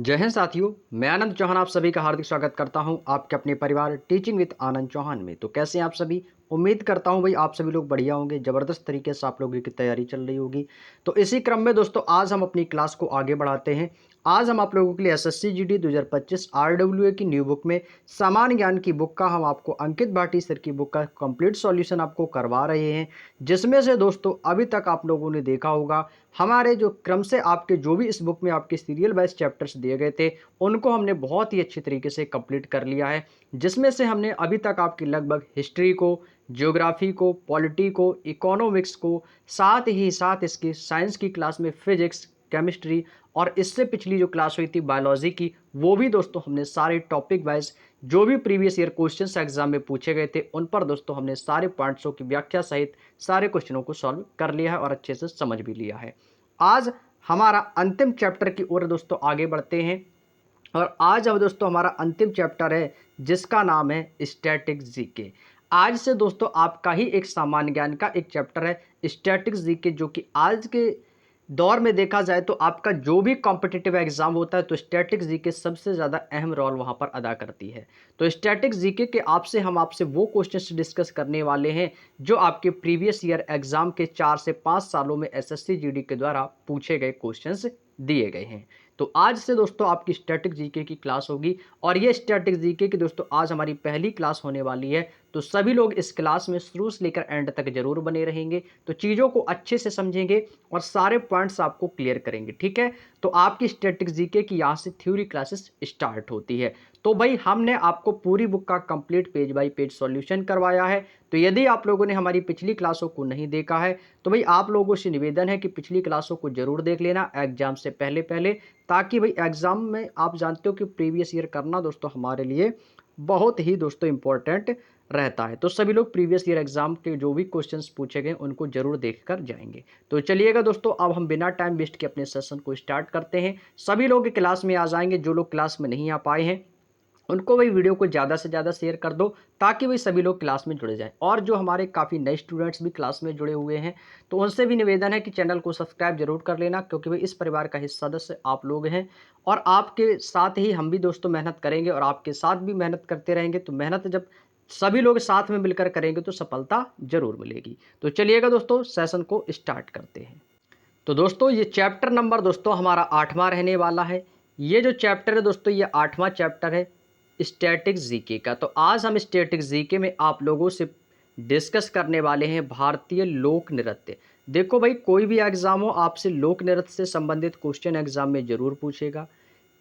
जय हिंद साथियों, मैं आनंद चौहान आप सभी का हार्दिक स्वागत करता हूं आपके अपने परिवार टीचिंग विद आनंद चौहान में। तो कैसे हैं आप सभी? उम्मीद करता हूं भाई आप सभी लोग बढ़िया होंगे, ज़बरदस्त तरीके से आप लोगों की तैयारी चल रही होगी। तो इसी क्रम में दोस्तों आज हम अपनी क्लास को आगे बढ़ाते हैं। आज हम आप लोगों के लिए एसएससी जीडी 2025 आरडब्ल्यूए की न्यू बुक में सामान्य ज्ञान की बुक का हम आपको अंकित भाटी सर की बुक का कंप्लीट सॉल्यूशन आपको करवा रहे हैं, जिसमें से दोस्तों अभी तक आप लोगों ने देखा होगा हमारे जो क्रम से आपके जो भी इस बुक में आपके सीरियल वाइज चैप्टर्स दिए गए थे उनको हमने बहुत ही अच्छी तरीके से कंप्लीट कर लिया है, जिसमें से हमने अभी तक आपकी लगभग हिस्ट्री को, ज्योग्राफी को, पॉलिटी को, इकोनॉमिक्स को, साथ ही साथ इसकी साइंस की क्लास में फिजिक्स, केमिस्ट्री और इससे पिछली जो क्लास हुई थी बायोलॉजी की, वो भी दोस्तों हमने सारे टॉपिक वाइज जो भी प्रीवियस ईयर क्वेश्चंस एग्जाम में पूछे गए थे उन पर दोस्तों हमने सारे पॉइंट्सों की व्याख्या सहित सारे क्वेश्चनों को सॉल्व कर लिया है और अच्छे से समझ भी लिया है। आज हमारा अंतिम चैप्टर की ओर दोस्तों आगे बढ़ते हैं और आज अब दोस्तों हमारा अंतिम चैप्टर है जिसका नाम है स्टैटिक जीके। आज से दोस्तों आपका ही एक सामान्य ज्ञान का एक चैप्टर है स्टैटिक जीके, जो कि आज के दौर में देखा जाए तो आपका जो भी कॉम्पिटिटिव एग्जाम होता है तो स्टैटिक जीके सबसे ज़्यादा अहम रोल वहां पर अदा करती है। तो स्टैटिक जीके के हम आपसे वो क्वेश्चंस डिस्कस करने वाले हैं जो आपके प्रीवियस ईयर एग्जाम के 4 से 5 सालों में एसएससी जीडी के द्वारा पूछे गए क्वेश्चंस दिए गए हैं। तो आज से दोस्तों आपकी स्टैटिक जीके की क्लास होगी और ये स्टैटिक जीके की दोस्तों आज हमारी पहली क्लास होने वाली है। तो सभी लोग इस क्लास में शुरू से लेकर एंड तक जरूर बने रहेंगे, तो चीज़ों को अच्छे से समझेंगे और सारे पॉइंट्स आपको क्लियर करेंगे। ठीक है, तो आपकी स्टैटिक जीके की यहाँ से थ्योरी क्लासेस स्टार्ट होती है। तो भाई हमने आपको पूरी बुक का complete page bye page solution करवाया है। तो यदि आप लोगों ने हमारी पिछली क्लासों को नहीं देखा है तो भाई आप लोगों से निवेदन है कि पिछली क्लासों को जरूर देख लेना एग्जाम से पहले पहले, ताकि भाई एग्जाम में आप जानते हो कि प्रीवियस ईयर करना दोस्तों हमारे लिए बहुत ही दोस्तों इंपॉर्टेंट रहता है। तो सभी लोग प्रीवियस ईयर एग्जाम के जो भी क्वेश्चंस पूछे गए उनको जरूर देखकर जाएंगे। तो चलिएगा दोस्तों, अब हम बिना टाइम वेस्ट के अपने सेशन को स्टार्ट करते हैं। सभी लोग क्लास में आ जाएंगे, जो लोग क्लास में नहीं आ पाए हैं उनको वही वीडियो को ज़्यादा से ज़्यादा शेयर कर दो ताकि वही सभी लोग क्लास में जुड़े जाएं। और जो हमारे काफ़ी नए स्टूडेंट्स भी क्लास में जुड़े हुए हैं तो उनसे भी निवेदन है कि चैनल को सब्सक्राइब जरूर कर लेना, क्योंकि भाई इस परिवार का हिस्सा सदस्य आप लोग हैं और आपके साथ ही हम भी दोस्तों मेहनत करेंगे और आपके साथ भी मेहनत करते रहेंगे। तो मेहनत जब सभी लोग साथ में मिलकर करेंगे तो सफलता जरूर मिलेगी। तो चलिएगा दोस्तों, सेशन को स्टार्ट करते हैं। तो दोस्तों ये चैप्टर नंबर दोस्तों हमारा 8वां रहने वाला है। ये जो चैप्टर है दोस्तों ये 8वां चैप्टर है स्टैटिक जीके का। तो आज हम स्टैटिक जीके में आप लोगों से डिस्कस करने वाले हैं भारतीय लोक नृत्य। देखो भाई, कोई भी एग्जाम हो आपसे लोक नृत्य से संबंधित क्वेश्चन एग्जाम में जरूर पूछेगा।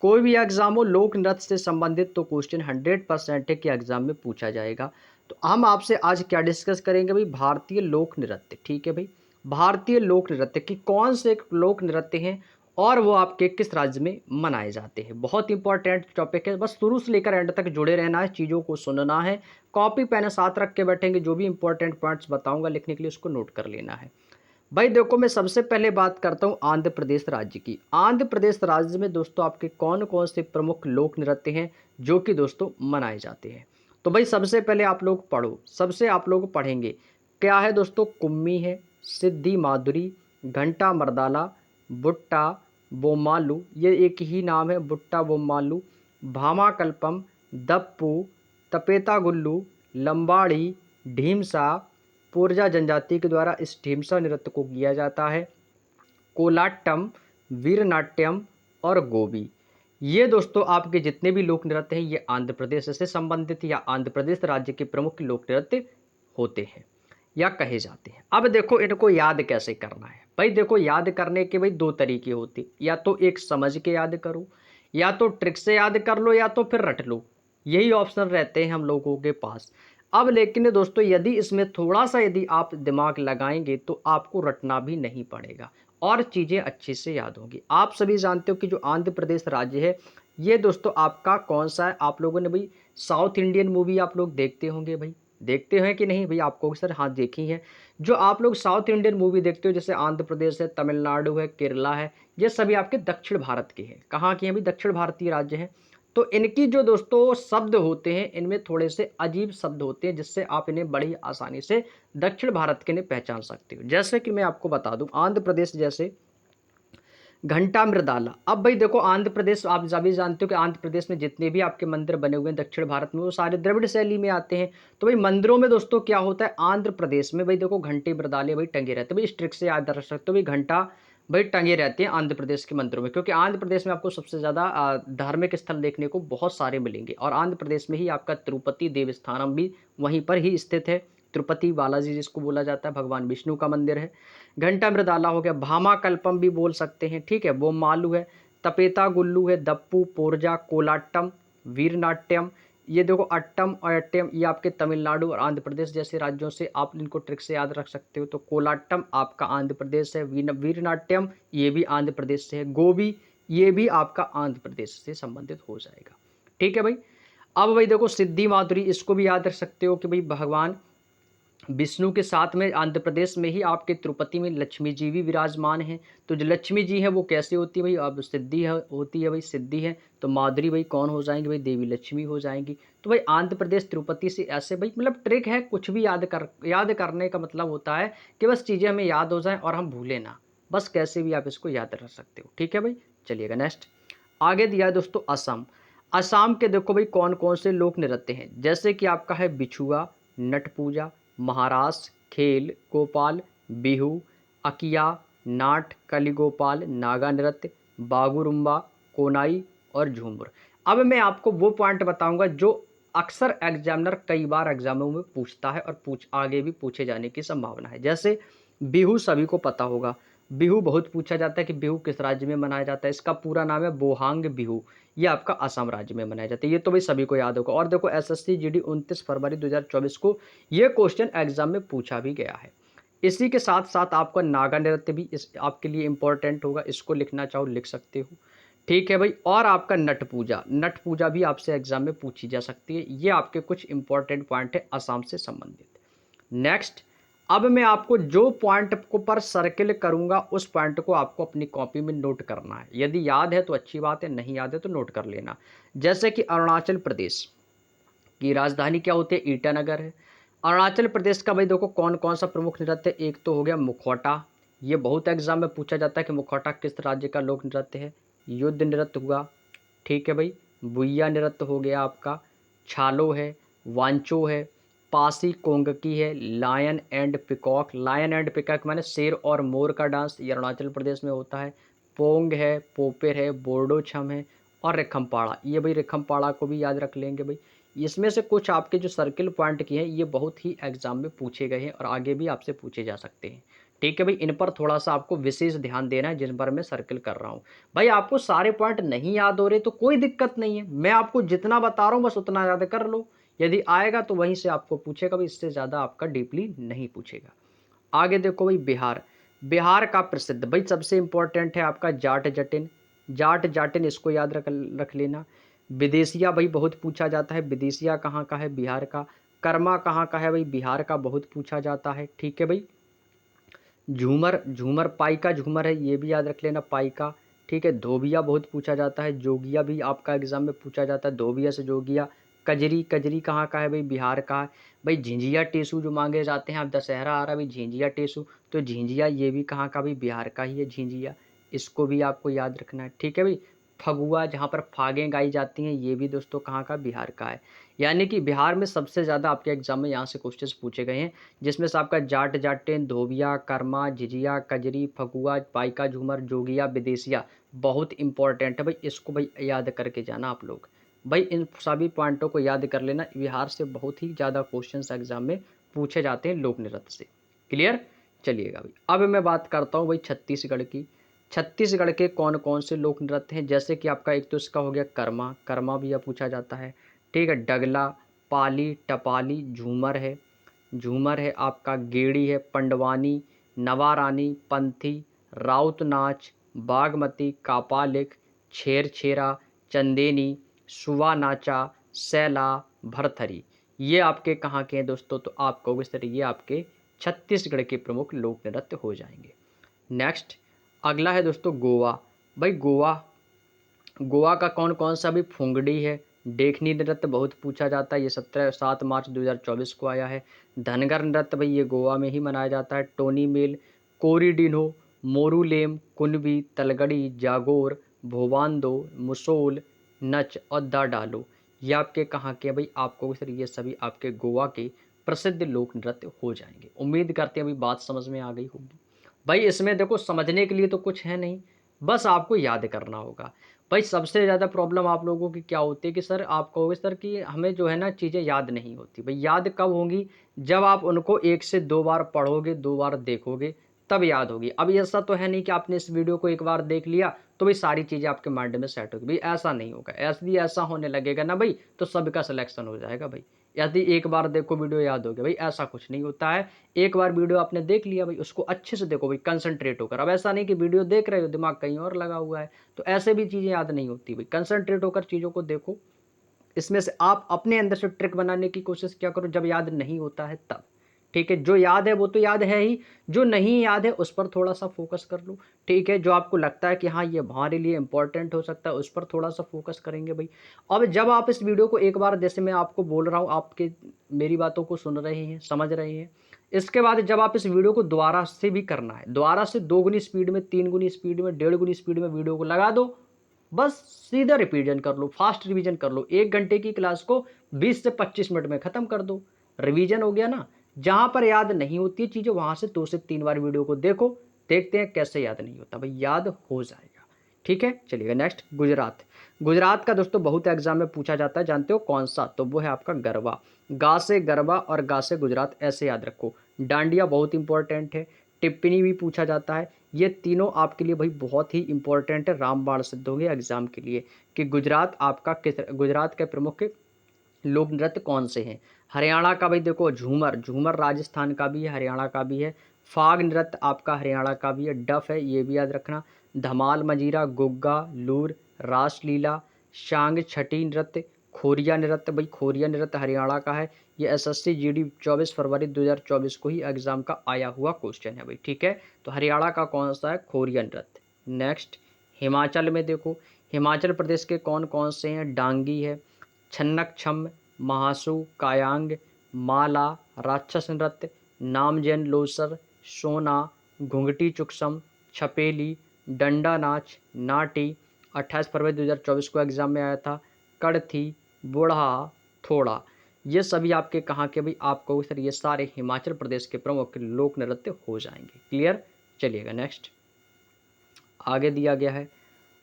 कोई भी एग्जाम हो लोक नृत्य से संबंधित तो क्वेश्चन 100% है कि एग्जाम में पूछा जाएगा। तो हम आपसे आज क्या डिस्कस करेंगे भाई, भारतीय लोक नृत्य। ठीक है भाई, भारतीय लोक नृत्य की कौन से लोक नृत्य हैं और वो आपके किस राज्य में मनाए जाते हैं। बहुत इंपॉर्टेंट टॉपिक है, बस शुरू से लेकर एंड तक जुड़े रहना है, चीज़ों को सुनना है, कॉपी पेन साथ रख के बैठेंगे, जो भी इंपॉर्टेंट पॉइंट्स बताऊंगा लिखने के लिए उसको नोट कर लेना है। भाई देखो, मैं सबसे पहले बात करता हूँ आंध्र प्रदेश राज्य की। आंध्र प्रदेश राज्य में दोस्तों आपके कौन कौन से प्रमुख लोक नृत्य हैं जो कि दोस्तों मनाए जाते हैं। तो भाई सबसे पहले आप लोग पढ़ो, सबसे आप लोग पढ़ेंगे क्या है दोस्तों, कुम्मी है, सिद्धि माधुरी, घंटा मर्दाला, बुट्टा बोमालू, ये एक ही नाम है बुट्टा बोमालू, भामाकल्पम, दप्पू, तपेता गुल्लू, लंबाड़ी, ढीमसा। पुरजा जनजाति के द्वारा इस ढीमसा नृत्य को किया जाता है। कोलाट्टम, वीरनाट्यम और गोबी, ये दोस्तों आपके जितने भी लोक नृत्य हैं ये आंध्र प्रदेश से संबंधित या आंध्र प्रदेश राज्य के प्रमुख लोक नृत्य होते हैं या कहे जाते हैं। अब देखो इनको याद कैसे करना है। भाई देखो, याद करने के भाई दो तरीके होते, या तो एक समझ के याद करो, या तो ट्रिक से याद कर लो, या तो फिर रट लो। यही ऑप्शन रहते हैं हम लोगों के पास। अब लेकिन दोस्तों यदि इसमें थोड़ा सा यदि आप दिमाग लगाएंगे तो आपको रटना भी नहीं पड़ेगा और चीज़ें अच्छे से याद होंगी। आप सभी जानते हो कि जो आंध्र प्रदेश राज्य है ये दोस्तों आपका कौन सा है। आप लोगों ने भाई साउथ इंडियन मूवी आप लोग देखते होंगे, भाई देखते हैं कि नहीं भाई, आपको सर हाँ देखी है। जो आप लोग साउथ इंडियन मूवी देखते हो जैसे आंध्र प्रदेश है, तमिलनाडु है, केरला है, ये सभी आपके दक्षिण भारत के हैं। कहाँ के हैं भाई, दक्षिण भारतीय राज्य हैं। तो इनकी जो दोस्तों शब्द होते हैं इनमें थोड़े से अजीब शब्द होते हैं जिससे आप इन्हें बड़ी आसानी से दक्षिण भारत के ने पहचान सकते हो। जैसे कि मैं आपको बता दूं, आंध्र प्रदेश जैसे घंटा मृदाला। अब भाई देखो आंध्र प्रदेश, आप सभी जानते हो कि आंध्र प्रदेश में जितने भी आपके मंदिर बने हुए हैं दक्षिण भारत में वो सारे द्रविड़ शैली में आते हैं। तो भाई मंदिरों में दोस्तों क्या होता है, आंध्र प्रदेश में भाई देखो घंटे मृदाले भाई टंगे रहते हैं। भाई इस ट्रिक से याद रख सकते हो भाई, घंटा भाई टंगे रहते हैं आंध्र प्रदेश के मंदिरों में, क्योंकि आंध्र प्रदेश में आपको सबसे ज़्यादा धार्मिक स्थल देखने को बहुत सारे मिलेंगे। और आंध्र प्रदेश में ही आपका तिरुपति देवस्थानम भी वहीं पर ही स्थित है। तिरुपति बालाजी जिसको बोला जाता है, भगवान विष्णु का मंदिर है। घंटा मृदाला हो गया, भामा कल्पम भी बोल सकते हैं, ठीक है, बोमालू है, तपेता गुल्लू है, दप्पू, पोरजा, कोलाट्टम, वीरनाट्यम। ये देखो अट्टम और अट्टम, ये आपके तमिलनाडु और आंध्र प्रदेश जैसे राज्यों से आप इनको ट्रिक से याद रख सकते हो। तो कोलाट्टम आपका आंध्र प्रदेश है, वीरनाट्यम ये भी आंध्र प्रदेश से है, गोबी ये भी आपका आंध्र प्रदेश से संबंधित हो जाएगा। ठीक है भाई। अब भाई देखो सिद्धि माधुरी, इसको भी याद रख सकते हो कि भाई भगवान विष्णु के साथ में आंध्र प्रदेश में ही आपके तिरुपति में लक्ष्मी जी भी विराजमान हैं। तो जो लक्ष्मी जी है वो कैसे होती है भाई, अब सिद्धि है, होती है भाई, सिद्धि है तो माधुरी भाई कौन हो जाएंगे भाई, देवी लक्ष्मी हो जाएंगी। तो भाई आंध्र प्रदेश तिरुपति से ऐसे भाई मतलब ट्रिक है, कुछ भी याद करने का मतलब होता है कि बस चीज़ें हमें याद हो जाएं और हम भूलें ना, बस कैसे भी आप इसको याद रख सकते हो। ठीक है भाई, चलिएगा नेक्स्ट। आगे दिया है दोस्तों असम। असम के देखो भाई कौन कौन से लोक नृत्य हैं, जैसे कि आपका है बिछुआ, नट पूजा, महारास, खेल, गोपाल, बिहू, अकिया, नाट, कलिगोपाल, नागा नृत्य, बागुरुम्बा, कोनाई और झूमर। अब मैं आपको वो पॉइंट बताऊंगा जो अक्सर एग्जामिनर कई बार एग्जामों में पूछता है और आगे भी पूछे जाने की संभावना है। जैसे बिहू सभी को पता होगा, बिहू बहुत पूछा जाता है कि बिहू किस राज्य में मनाया जाता है, इसका पूरा नाम है बोहांग बिहू, ये आपका असम राज्य में मनाया जाता है। ये तो भाई सभी को याद होगा। और देखो एसएससी जीडी 29 फरवरी 2024 को ये क्वेश्चन एग्जाम में पूछा भी गया है। इसी के साथ साथ आपका नागा नृत्य भी इस आपके लिए इंपॉर्टेंट होगा, इसको लिखना चाहो लिख सकते हो। ठीक है भाई। और आपका नट पूजा भी आपसे एग्जाम में पूछी जा सकती है। ये आपके कुछ इंपॉर्टेंट पॉइंट है असम से संबंधित। नेक्स्ट, अब मैं आपको जो पॉइंट को पर सर्किल करूंगा उस पॉइंट को आपको अपनी कॉपी में नोट करना है। यदि याद है तो अच्छी बात है, नहीं याद है तो नोट कर लेना। जैसे कि अरुणाचल प्रदेश की राजधानी क्या होती है, ईटानगर है। अरुणाचल प्रदेश का भाई देखो कौन कौन सा प्रमुख नृत्य, एक तो हो गया मुखौटा, ये बहुत एग्जाम में पूछा जाता है कि मुखौटा किस राज्य का लोक नृत्य है। युद्ध नृत्य हुआ, ठीक है भाई। बुइया नृत्य हो गया आपका, छालो है, वांचो है, पासी कोंगकी है, lion and peacock, lion and peacock माने शेर और मोर का डांस, ये अरुणाचल प्रदेश में होता है। पोंग है, पोपेर है, बोर्डो छम है और रिखमपाड़ा, ये भाई रिखमपाड़ा को भी याद रख लेंगे भाई। इसमें से कुछ आपके जो सर्किल पॉइंट की हैं ये बहुत ही एग्जाम में पूछे गए हैं और आगे भी आपसे पूछे जा सकते हैं। ठीक है भाई, इन पर थोड़ा सा आपको विशेष ध्यान देना है जिन पर मैं सर्किल कर रहा हूँ। भाई आपको सारे पॉइंट नहीं याद हो रहे तो कोई दिक्कत नहीं है, मैं आपको जितना बता रहा हूँ बस उतना याद कर लो। यदि आएगा तो वहीं से आपको पूछेगा भाई, इससे ज़्यादा आपका डीपली नहीं पूछेगा। आगे देखो भाई बिहार, बिहार का प्रसिद्ध भाई सबसे इंपॉर्टेंट है आपका जाट जटिन, जाट जाटिन इसको याद रख लेना। विदेशिया भाई बहुत पूछा जाता है, विदेशिया कहाँ का है, बिहार का। कर्मा कहाँ का है भाई, बिहार का, बहुत पूछा जाता है। ठीक है भाई। झूमर, झूमर पाई का झूमर है, ये भी याद रख लेना, पाई का। ठीक है। धोबिया बहुत पूछा जाता है, जोगिया भी आपका एग्जाम में पूछा जाता है, धोबिया से जोगिया। कजरी, कजरी कहाँ का है भाई, बिहार का है। भाई झिंझिया टेसू जो मांगे जाते हैं, अब दशहरा आ रहा है भाई, झिंझिया टेसू, तो झिंझिया ये भी कहाँ का भाई, बिहार का ही है झिंझिया, इसको भी आपको याद रखना है। ठीक है भाई। फगुआ जहाँ पर फागें गाई जाती हैं, ये भी दोस्तों कहाँ का, बिहार का है। यानी कि बिहार में सबसे ज़्यादा आपके एग्जाम में यहाँ से क्वेश्चंस पूछे गए हैं, जिसमें से आपका जाट जाटेन, धोबिया, कर्मा, झिझिया, कजरी, फगुआ, पाइका झूमर, जोगिया, विदेशिया बहुत इंपॉर्टेंट है भाई, इसको भाई याद करके जाना आप लोग। भाई इन सभी पॉइंटों को याद कर लेना, बिहार से बहुत ही ज़्यादा क्वेश्चंस एग्जाम में पूछे जाते हैं लोक नृत्य से। क्लियर। चलिएगा भाई, अब मैं बात करता हूँ भाई छत्तीसगढ़ की। छत्तीसगढ़ के कौन कौन से लोक नृत्य हैं, जैसे कि आपका एक तो इसका हो गया कर्मा, कर्मा भी यह पूछा जाता है। ठीक है। डगला, पाली, टपाली, झूमर है, झूमर है आपका, गेड़ी है, पंडवानी, नवारानी, पंथी, राउत नाच, बागमती, कापालिक, छेरछेरा, चंदेनी, सुवा नाचा, सैला, भरथरी। ये आपके कहाँ के हैं दोस्तों, तो आप कहोगे सर ये आपके छत्तीसगढ़ के प्रमुख लोक नृत्य हो जाएंगे। नेक्स्ट, अगला है दोस्तों गोवा। भाई गोवा, गोवा का कौन कौन सा भी, फुंगड़ी है, देखनी नृत्य बहुत पूछा जाता है, ये 7 मार्च 2024 को आया है। धनगर नृत्य भाई ये गोवा में ही मनाया जाता है। टोनी मेल, कोरिडिनो, मोरूलेम, कुनबी, तलगड़ी, जागोर, भोबांदो, मुसोल, नच और द डालो। ये आपके कहाँ के हैं भाई? आपको सर ये सभी आपके गोवा के प्रसिद्ध लोक नृत्य हो जाएँगे। उम्मीद करते हैं अभी बात समझ में आ गई होगी। भाई इसमें देखो समझने के लिए तो कुछ है नहीं, बस आपको याद करना होगा। भाई सबसे ज़्यादा प्रॉब्लम आप लोगों की क्या होती है कि सर आप कहोगे सर कि हमें जो है ना चीज़ें याद नहीं होती। भाई याद कब होंगी? जब आप उनको 1 से 2 बार पढ़ोगे, 2 बार देखोगे, तब याद होगी। अब ऐसा तो है नहीं कि आपने इस वीडियो को एक बार देख लिया, तो भाई सारी चीज़ें आपके माइंड में सेट होगी। भाई ऐसा नहीं होगा। यदि ऐसा होने लगेगा ना भाई, तो सबका सिलेक्शन हो जाएगा भाई। यदि एक बार देखो वीडियो याद हो गया, भाई ऐसा कुछ नहीं होता है। एक बार वीडियो आपने देख लिया भाई, उसको अच्छे से देखो भाई, कंसंट्रेट होकर। अब ऐसा नहीं कि वीडियो देख रहे हो, दिमाग कहीं और लगा हुआ है, तो ऐसे भी चीज़ें याद नहीं होती भाई। कंसंट्रेट होकर चीज़ों को देखो। इसमें से आप अपने अंदर से ट्रिक बनाने की कोशिश क्या करो जब याद नहीं होता है तब। ठीक है, जो याद है वो तो याद है ही, जो नहीं याद है उस पर थोड़ा सा फोकस कर लो। ठीक है, जो आपको लगता है कि हाँ ये हमारे लिए इंपॉर्टेंट हो सकता है, उस पर थोड़ा सा फोकस करेंगे भाई। अब जब आप इस वीडियो को एक बार, जैसे मैं आपको बोल रहा हूँ, आपके मेरी बातों को सुन रहे हैं, समझ रहे हैं, इसके बाद जब आप इस वीडियो को दोबारा से भी करना है, दोबारा से 2 गुनी स्पीड में, 3 गुनी स्पीड में, 1.5 गुनी स्पीड में वीडियो को लगा दो। बस सीधा रिवीजन कर लो, फास्ट रिवीजन कर लो। 1 घंटे की क्लास को 20 से 25 मिनट में खत्म कर दो। रिवीजन हो गया ना। जहां पर याद नहीं होती है चीजें, वहां से 2 से 3 बार वीडियो को देखो। देखते हैं कैसे याद नहीं होता भाई, याद हो जाएगा। ठीक है, चलिएगा नेक्स्ट। गुजरात। गुजरात का दोस्तों बहुत एग्जाम में पूछा जाता है, जानते हो कौन सा? तो वो है आपका गरबा। गा से गरबा और गा से गुजरात, ऐसे याद रखो। डांडिया बहुत इंपॉर्टेंट है। टिप्पणी भी पूछा जाता है। ये तीनों आपके लिए भाई बहुत ही इंपॉर्टेंट है, रामबाण सिद्ध होंगे एग्जाम के लिए कि गुजरात आपका किस, गुजरात के प्रमुख लोक नृत्य कौन से हैं। हरियाणा का भाई देखो झूमर, झूमर राजस्थान का भी है, हरियाणा का भी है। फाग नृत्य आपका हरियाणा का भी है। डफ है, ये भी याद रखना। धमाल, मजीरा, गुग्गा, लूर, रासलीला, शांग, छठी नृत्य, खोरिया नृत्य। भाई खोरिया नृत्य हरियाणा का है। ये एसएससी जीडी 24 फरवरी 2024 को ही एग्जाम का आया हुआ क्वेश्चन है भाई। ठीक है, तो हरियाणा का कौन सा है? खोरिया नृत्य। नेक्स्ट, हिमाचल में देखो, हिमाचल प्रदेश के कौन कौन से हैं? डांगी है, छन्नक छम, महासु, कायांग, माला, राक्षस नृत्य, नामजैन लोसर, सोना, घुंघटी चुकसम, छपेली, डंडा नाच, नाटी। 28 फरवरी 2024 को एग्जाम में आया था। कड़थी, बूढ़ा, थोड़ा। ये सभी आपके कहाँ के भाई? आपको सर ये सारे हिमाचल प्रदेश के प्रमुख लोक नृत्य हो जाएंगे। क्लियर, चलिएगा नेक्स्ट। आगे दिया गया है,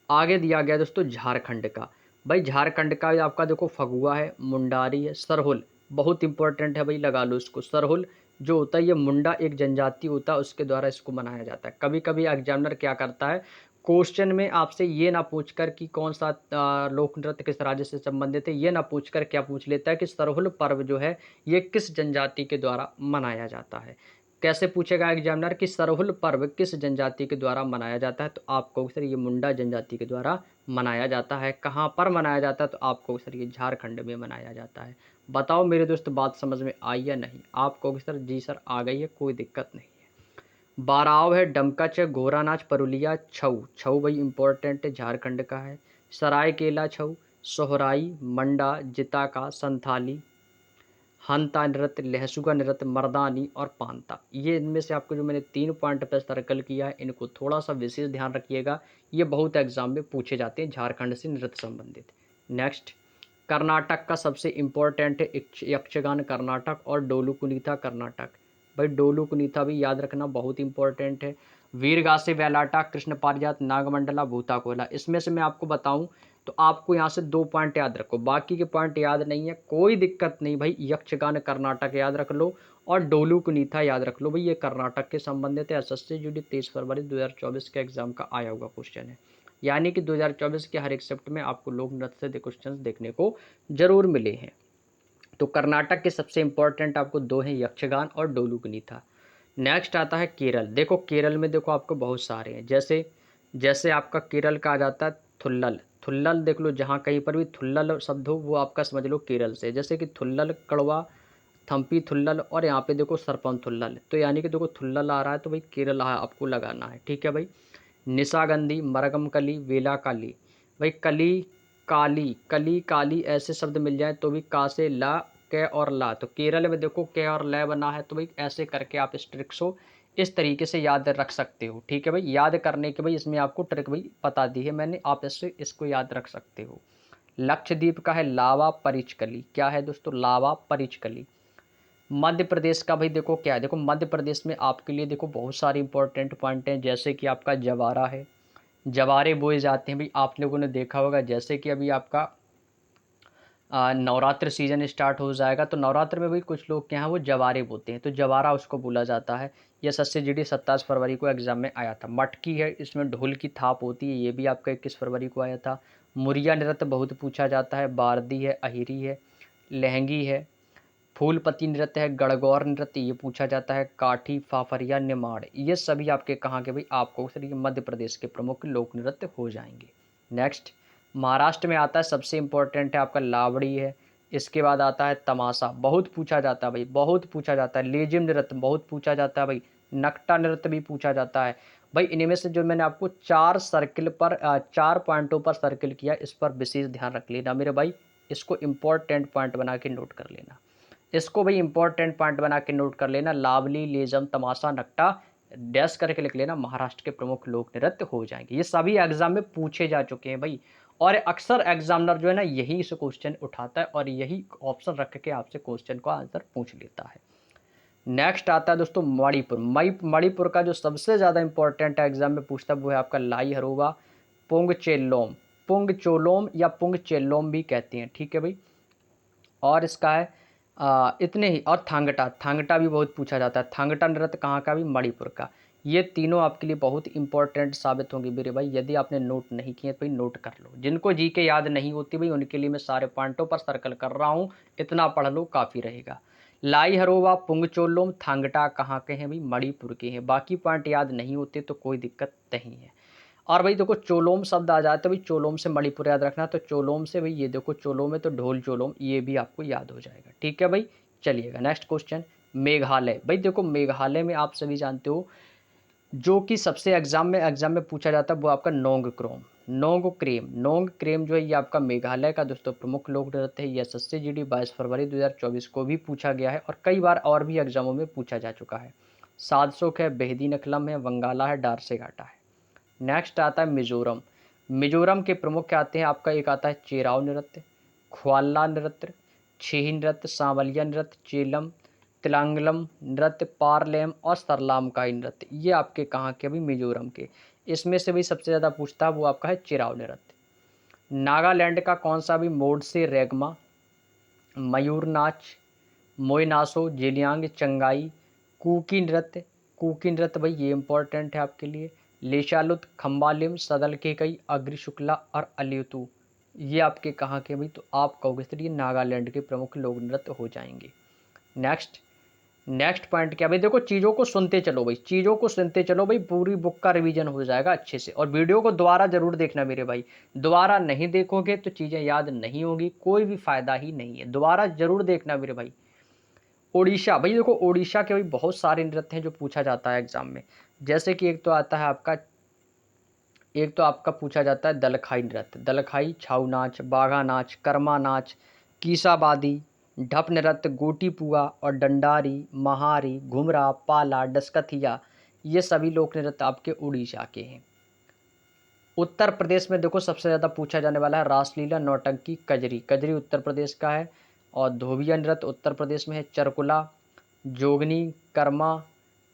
आगे दिया गया दोस्तों झारखंड का। भाई झारखंड का आपका देखो फगुआ है, मुंडारी है, सरहुल बहुत इंपॉर्टेंट है भाई, लगा लो इसको। सरहुल जो होता है ये मुंडा एक जनजाति होता है, उसके द्वारा इसको मनाया जाता है। कभी कभी एग्जामिनर क्या करता है, क्वेश्चन में आपसे ये ना पूछकर कि कौन सा लोक नृत्य किस राज्य से संबंधित है, ये ना पूछकर क्या पूछ लेता है कि सरहुल पर्व जो है ये किस जनजाति के द्वारा मनाया जाता है। कैसे पूछेगा एग्जामिनर कि सरहुल पर्व किस जनजाति के द्वारा मनाया जाता है, तो आपको सर ये मुंडा जनजाति के द्वारा मनाया जाता है। कहाँ पर मनाया जाता है? तो आपको सर ये झारखंड में मनाया जाता है। बताओ मेरे दोस्त बात समझ में आई या नहीं? आपको सर जी सर आ गई है, कोई दिक्कत नहीं है। बाराव है, डमकच है, घोड़ा नाच, परुलिया, छऊ। छऊ भाई इंपॉर्टेंट है, झारखंड का है। सरायकेला छऊ, सोहराई, मंडा, जिताका, संथाली, हंता नृत्य, लहसुगा नृत्य, मर्दानी और पांता। ये इनमें से आपको जो मैंने 3 पॉइंट पर सर्कल किया है, इनको थोड़ा सा विशेष ध्यान रखिएगा। ये बहुत एग्जाम में पूछे जाते हैं झारखंड से नृत्य संबंधित। नेक्स्ट, कर्नाटक का सबसे इम्पोर्टेंट है यक्षगान कर्नाटक और डोलू कुनीता कर्नाटक। भाई डोलू कुनीता भी याद रखना बहुत इंपॉर्टेंट है। वीरगासे, वेलाटा, कृष्ण पारिजात, नागमंडला, भूता कोयला। इसमें से मैं आपको बताऊं तो आपको यहाँ से 2 पॉइंट याद रखो, बाकी के पॉइंट याद नहीं है, कोई दिक्कत नहीं भाई। यक्षगान कर्नाटक याद रख लो और डोलू कुनीता याद रख लो भाई, ये कर्नाटक के संबंधित है। एसएससी जीडी 23 फरवरी 2024 के एग्जाम का आया हुआ क्वेश्चन है। यानी कि 2024 के हर एक शिफ्ट में आपको लोक नृत्य से क्वेश्चन देखने को जरूर मिले हैं। तो कर्नाटक के सबसे इंपॉर्टेंट आपको 2 हैं, यक्षगान और डोलू कुनीता। नेक्स्ट आता है केरल। देखो केरल में देखो आपको बहुत सारे हैं, जैसे जैसे आपका केरल का आ जाता है थुल्लल। थुल्लल देख लो, जहाँ कहीं पर भी थुल्लल शब्द हो वो आपका समझ लो केरल से। जैसे कि थुल्लल, कड़वा, थम्पी थुल्लल, और यहाँ पे देखो सरपम थुल्लल। तो यानी कि देखो थुल्लल आ रहा है तो भाई केरल आपको लगाना है। ठीक है भाई। निशागंधी, मरगम कली, वेला काली। भाई कली, काली, कली, काली ऐसे शब्द मिल जाए तो भी का से ला, क और ला। तो केरल में देखो क और ला बना है, तो भाई ऐसे करके आप इस ट्रिक्स को इस तरीके से याद रख सकते हो। ठीक है भाई, याद करने के भाई इसमें आपको ट्रिक भाई बता दी है मैंने, आप इससे इसको याद रख सकते हो। लक्षद्वीप का है लावा परिचकली। क्या है दोस्तों? लावा परिचकली। मध्य प्रदेश का भाई देखो क्या है, देखो मध्य प्रदेश में आपके लिए देखो बहुत सारे इंपॉर्टेंट पॉइंट हैं, जैसे कि आपका जवारा है, जवारे बोए जाते हैं भाई, आप लोगों ने देखा होगा। जैसे कि अभी आपका नवरात्र सीजन स्टार्ट हो जाएगा, तो नवरात्र में भी कुछ लोग क्या हैं वो जवारे बोते हैं, तो जवारा उसको बोला जाता है। यह सस्य जीडी 27 फरवरी को एग्जाम में आया था। मटकी है, इसमें ढोल की थाप होती है, ये भी आपका 21 फरवरी को आया था। मुरिया नृत्य बहुत पूछा जाता है। बारदी है, अहिरी है, लहंगी है, फूलपति नृत्य है, गणगौर नृत्य ये पूछा जाता है, काठी, फाफरिया, निमाड़, ये सभी आपके कहाँ के भाई, आपको सर ये मध्य प्रदेश के प्रमुख लोक नृत्य हो जाएंगे। नेक्स्ट महाराष्ट्र में आता है, सबसे इंपॉर्टेंट है आपका लावड़ी है। इसके बाद आता है तमाशा, बहुत पूछा जाता है भाई, बहुत पूछा जाता है। लेजिम नृत्य बहुत पूछा जाता है भाई। नकटा नृत्य भी पूछा जाता है भाई। इनमें से जो मैंने आपको चार सर्किल पर 4 पॉइंटों पर सर्किल किया, इस पर विशेष ध्यान रख लेना मेरे भाई, इसको इंपॉर्टेंट पॉइंट बना के नोट कर लेना। इसको भाई इंपॉर्टेंट पॉइंट बना के नोट कर लेना। लावली, लेजम, तमाशा, नकटा डैश करके लिख लेना, महाराष्ट्र के प्रमुख लोक नृत्य हो जाएंगे। ये सभी एग्जाम में पूछे जा चुके हैं भाई, और अक्सर एग्जामिनर जो है ना यही से क्वेश्चन उठाता है और यही ऑप्शन रख के आपसे क्वेश्चन का आंसर पूछ लेता है। नेक्स्ट आता है दोस्तों मणिपुर। मणिपुर का जो सबसे ज़्यादा इंपॉर्टेंट एग्जाम में पूछता है वो है आपका लाई हरोबा, पुंग चेल्लोम, पुंग चोलोम या पुंग चेल्लोम भी कहते हैं। ठीक है भाई, और इसका है इतने ही। और थांगटा, थांगटा भी बहुत पूछा जाता है। थांगटा नृत्य कहाँ का भी? मणिपुर का। ये तीनों आपके लिए बहुत इंपॉर्टेंट साबित होंगे मेरे भाई, यदि आपने नोट नहीं किए तो भाई नोट कर लो। जिनको जी के याद नहीं होती भाई उनके लिए मैं सारे पॉइंटों पर सर्कल कर रहा हूँ, इतना पढ़ लो काफ़ी रहेगा। लाई हरोवा, पुंगचोलोम, थांगटा कहाँ के हैं भाई? मणिपुर के हैं। बाकी पॉइंट याद नहीं होते तो कोई दिक्कत नहीं है। और भाई देखो चोलोम शब्द आ जाए तो भाई चोलोम से मणिपुर याद रखना, तो चोलोम से भाई ये देखो चोलोम है तो ढोल चोलोम, ये भी आपको याद हो जाएगा। ठीक है भाई, चलिएगा नेक्स्ट क्वेश्चन। मेघालय। भाई देखो मेघालय में आप सभी जानते हो जो कि सबसे एग्जाम में पूछा जाता है वो आपका नोंग क्रोम, नोंग क्रेम। नोंग क्रेम जो है ये आपका मेघालय का दोस्तों प्रमुख लोक नृत्य है। यह एसएससी जीडी 22 फरवरी 2024 को भी पूछा गया है और कई बार और भी एग्जामों में पूछा जा चुका है। सादसोक है, बेहदी नखलम है, वंगाला है, डारसे घाटा है। नेक्स्ट आता है मिजोरम। मिजोरम के प्रमुख क्या आते हैं आपका? एक आता है चेराव नृत्य, ख्वाल्ला नृत्य, छेही नृत्य, सांवलिया नृत्य, चेलम, तिलांगलम नृत्य, पारलेम और सरलाम का नृत्य। ये आपके कहाँ के? अभी मिजोरम के। इसमें से भी सबसे ज़्यादा पूछता है वो आपका है चेराव नृत्य। नागालैंड का कौन सा भी? मोड से रेगमा, मयूर नाच, मोयनासो, जेलियांग, चंगाई, कुकी नृत्य। कुकी नृत्य भाई ये इंपॉर्टेंट है आपके लिए। लेशालुत, खम्बालिम, सदल के कई, अग्रि शुक्ला और अलियुतु, ये आपके कहाँ के भाई? तो आप कहोगे सर ये नागालैंड के प्रमुख लोक नृत्य हो जाएंगे। नेक्स्ट नेक्स्ट पॉइंट क्या भाई? देखो चीज़ों को सुनते चलो भाई, चीज़ों को सुनते चलो भाई, पूरी बुक का रिवीजन हो जाएगा अच्छे से। और वीडियो को दोबारा जरूर देखना मेरे भाई, दोबारा नहीं देखोगे तो चीज़ें याद नहीं होगी, कोई भी फायदा ही नहीं है। दोबारा जरूर देखना मेरे भाई। ओडिशा। भाई देखो ओडिशा के भाई बहुत सारे नृत्य हैं जो पूछा जाता है एग्जाम में। जैसे कि एक तो आपका पूछा जाता है दलखाई नृत्य, दलखाई, छाऊ नाच, बाघा नाच, कर्मा नाच, कीसाबादी, ढप नृत्य, गोटी पुआ और डंडारी, महारी, घुमरा, पाला, डस्कथिया, ये सभी लोक नृत्य आपके उड़ीसा के हैं। उत्तर प्रदेश में देखो सबसे ज़्यादा पूछा जाने वाला है रासलीला, नौटंकी, कजरी। कजरी उत्तर प्रदेश का है। और धोबिया नृत्य उत्तर प्रदेश में है। चरकुला, जोगनी, कर्मा,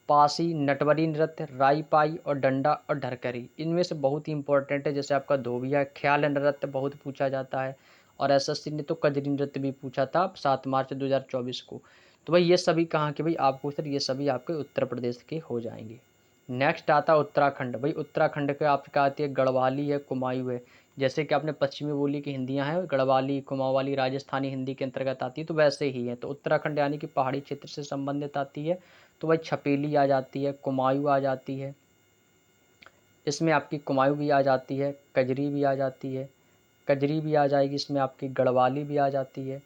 पासी, नटवरी नृत्य, राईपाई और डंडा और ढरकरी, इनमें से बहुत ही इंपॉर्टेंट है। जैसे आपका धोबिया, ख्याल नृत्य बहुत पूछा जाता है। और एसएससी ने तो कजरी नृत्य भी पूछा था 7 मार्च 2024 को। तो भाई ये सभी कहाँ के भाई? आपको सर ये सभी आपके उत्तर प्रदेश के हो जाएंगे। नेक्स्ट आता है उत्तराखंड। भाई उत्तराखंड के आपका आती है गढ़वाली है, कुमायूं है। जैसे कि आपने पश्चिमी बोली की हिंदियाँ हैं, गढ़वाली, कुमाऊँवाली राजस्थानी हिंदी के अंतर्गत आती है, तो वैसे ही है। तो उत्तराखंड यानी कि पहाड़ी क्षेत्र से संबंधित आती है, तो भाई छपेली आ जाती है, कुमायूं आ जाती है, इसमें आपकी कुमायूं भी आ जाती है, कजरी भी आ जाती है, कजरी भी आ जाएगी, इसमें आपकी गढ़वाली भी आ जाती है।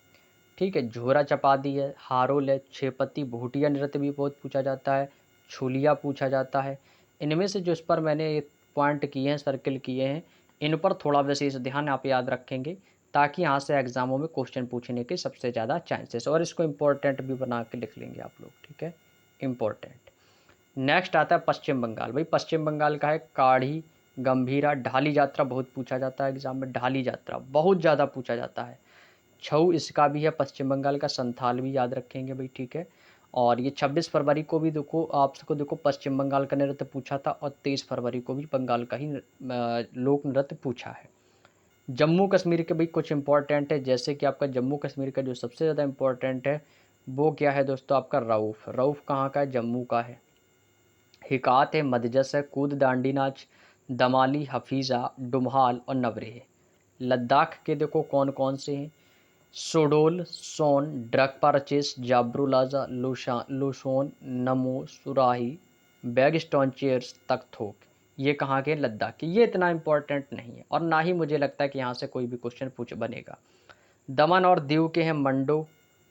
ठीक है, झोरा चपादी है, हारोल है, छेपति, भूटिया नृत्य भी बहुत पूछा जाता है, छुलिया पूछा जाता है। इनमें से जो इस पर मैंने पॉइंट किए हैं, सर्किल किए हैं, इन पर थोड़ा विशेष ध्यान आप याद रखेंगे, ताकि यहाँ से एग्जामों में क्वेश्चन पूछने के सबसे ज़्यादा चांसेस, और इसको इम्पोर्टेंट भी बना के लिख लेंगे आप लोग। ठीक है, इम्पोर्टेंट। नेक्स्ट आता है पश्चिम बंगाल। भाई पश्चिम बंगाल का है काढ़ी, गंभीरा, ढाली यात्रा बहुत पूछा जाता है एग्जाम में, ढाली यात्रा बहुत ज़्यादा पूछा जाता है। छऊ इसका भी है पश्चिम बंगाल का, संथाल भी याद रखेंगे भाई, ठीक है। और ये 26 फरवरी को भी देखो आपको देखो पश्चिम बंगाल का नृत्य पूछा था, और 23 फरवरी को भी बंगाल का ही लोक नृत्य पूछा है। जम्मू कश्मीर के भी कुछ इंपॉर्टेंट है, जैसे कि आपका जम्मू कश्मीर का जो सबसे ज़्यादा इंपॉर्टेंट है वो क्या है दोस्तों, आपका रऊफ़। रऊफ़ कहाँ का है, जम्मू का है। हिकात है, मदजस है, कूद दांडी नाच, दमाली, हफीज़ा, डुमहाल और नवरे है। लद्दाख के देखो कौन कौन से हैं, सोडोल, सोन, ड्रग परचेस, जाब्रुलाजा, लुशोन, नमो, सुराही, बैगस्टोन चेयर्स, तकथोक। ये कहाँ के, लद्दाख के। ये इतना इंपॉर्टेंट नहीं है और ना ही मुझे लगता है कि यहाँ से कोई भी क्वेश्चन पूछ बनेगा। दमन और दीव के हैं मंडो,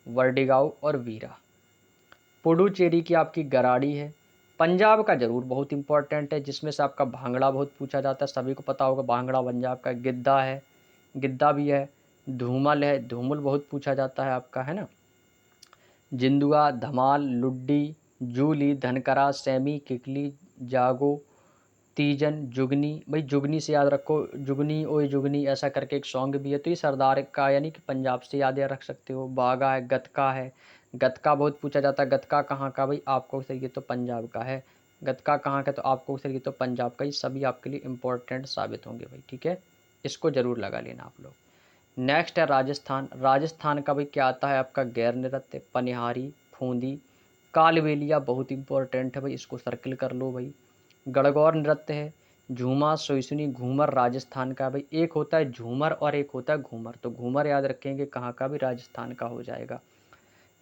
वर्डिगांव और वीरा। पुडुचेरी की आपकी गराड़ी है। पंजाब का ज़रूर बहुत इंपॉर्टेंट है, जिसमें से आपका भांगड़ा बहुत पूछा जाता है, सभी को पता होगा भांगड़ा पंजाब का। गिद्दा है, गिद्दा भी है। धूमल है, धूमल बहुत पूछा जाता है आपका, है ना। जिंदुआ, धमाल, लुड्डी, जूली, धनकरा, सैमी, किकली, जागो, तीजन, जुगनी। भाई जुगनी से याद रखो, जुगनी ओए जुगनी ऐसा करके एक सॉन्ग भी है, तो ये सरदार का यानी कि पंजाब से याद रख सकते हो। बागा है, गतका है, गतका बहुत पूछा जाता है। गतका कहाँ का, भाई आपको सर ये तो पंजाब का है। गतका कहाँ का, तो आपको सर ये तो पंजाब का ही। सभी आपके लिए इंपॉर्टेंट साबित होंगे भाई, ठीक है। इसको ज़रूर लगा लेना आप लोग। नेक्स्ट है राजस्थान। राजस्थान का भाई क्या आता है आपका, गैर नृत्य, पनिहारी, फूंदी, कालबेलिया बहुत इंपॉर्टेंट है भाई, इसको सर्किल कर लो भाई। गणगौर नृत्य है, झूमा, सोइसनी, घूमर राजस्थान का भाई। एक होता है झूमर और एक होता है घूमर, तो घूमर याद रखेंगे कहाँ का, भी राजस्थान का हो जाएगा।